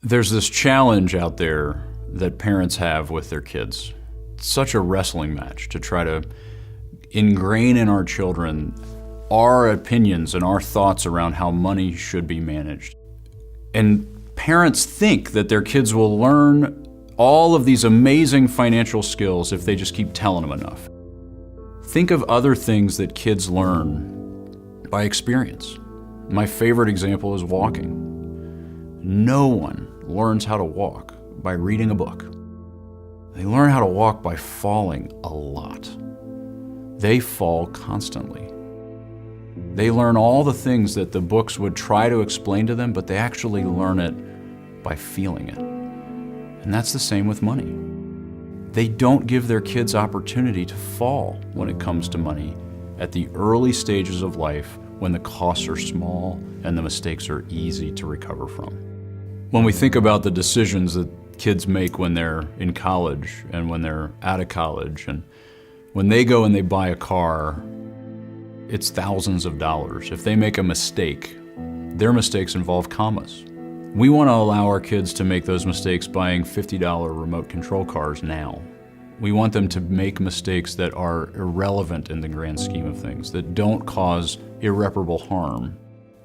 There's this challenge out there that parents have with their kids. It's such a wrestling match to try to ingrain in our children our opinions and our thoughts around how money should be managed. And parents think that their kids will learn all of these amazing financial skills if they just keep telling them enough. Think of other things that kids learn by experience. My favorite example is walking. No one learns how to walk by reading a book. They learn how to walk by falling a lot. They fall constantly. They learn all the things that the books would try to explain to them, but they actually learn it by feeling it. And that's the same with money. They don't give their kids opportunity to fall when it comes to money at the early stages of life when the costs are small and the mistakes are easy to recover from. When we think about the decisions that kids make when they're in college and when they're out of college, and when they go and they buy a car, it's thousands of dollars. If they make a mistake, their mistakes involve commas. We want to allow our kids to make those mistakes buying $50 remote control cars now. We want them to make mistakes that are irrelevant in the grand scheme of things, that don't cause irreparable harm.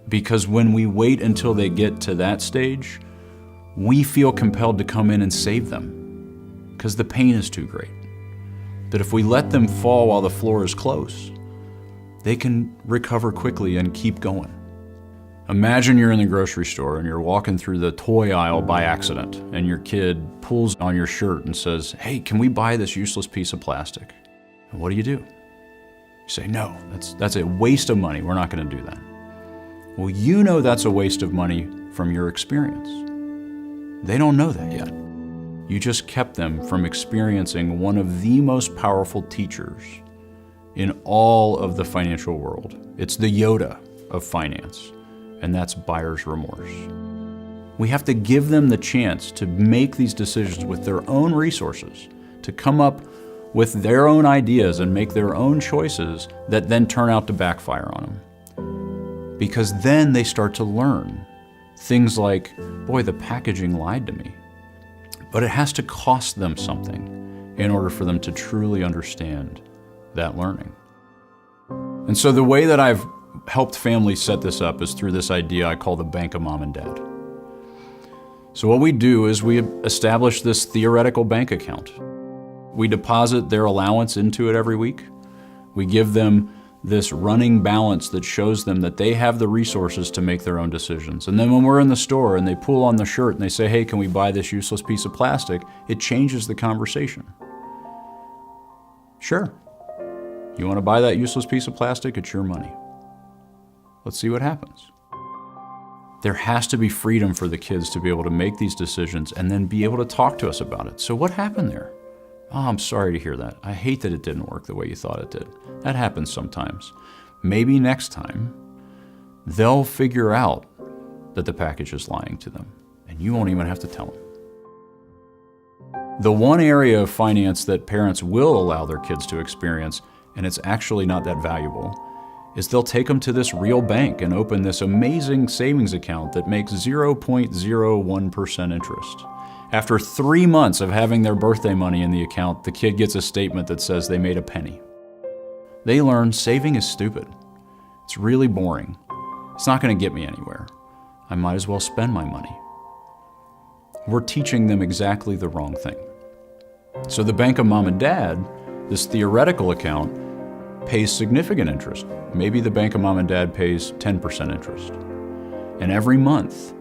Because when we wait until they get to that stage, we feel compelled to come in and save them because the pain is too great. But if we let them fall while the floor is close, they can recover quickly and keep going. Imagine you're in the grocery store and you're walking through the toy aisle by accident and your kid pulls on your shirt and says, "Hey, can we buy this useless piece of plastic?" And what do? You say, "No, that's a waste of money. We're not going to do that." Well, you know that's a waste of money from your experience. They don't know that yet. You just kept them from experiencing one of the most powerful teachers in all of the financial world. It's the Yoda of finance, and that's buyer's remorse. We have to give them the chance to make these decisions with their own resources, to come up with their own ideas and make their own choices that then turn out to backfire on them. Because then they start to learn things like, boy, the packaging lied to me. But it has to cost them something in order for them to truly understand that learning. And so the way that I've helped families set this up is through this idea I call the bank of mom and dad. So what we do is we establish this theoretical bank account. We deposit their allowance into it every week. We give them this running balance that shows them that they have the resources to make their own decisions. And then when we're in the store and they pull on the shirt and they say, "Hey, can we buy this useless piece of plastic?" it changes the conversation. Sure. You want to buy that useless piece of plastic? It's your money. Let's see what happens. There has to be freedom for the kids to be able to make these decisions and then be able to talk to us about it. So what happened there? "Oh, I'm sorry to hear that. I hate that it didn't work the way you thought it did." That happens sometimes. Maybe next time, they'll figure out that the package is lying to them, and you won't even have to tell them. The one area of finance that parents will allow their kids to experience, and it's actually not that valuable, is they'll take them to this real bank and open this amazing savings account that makes 0.01% interest. After 3 months of having their birthday money in the account, the kid gets a statement that says they made a penny. They learn saving is stupid. It's really boring. It's not going to get me anywhere. I might as well spend my money. We're teaching them exactly the wrong thing. So the bank of mom and dad, this theoretical account, pays significant interest. Maybe the bank of mom and dad pays 10% interest. And every month,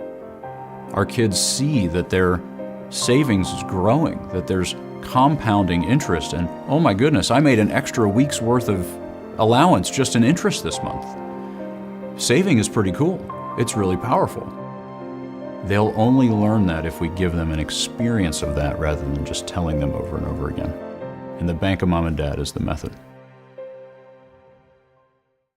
our kids see that their savings is growing, that there's compounding interest, and oh my goodness, I made an extra week's worth of allowance just in interest this month. Saving is pretty cool. It's really powerful. They'll only learn that if we give them an experience of that rather than just telling them over and over again. And the bank of mom and dad is the method.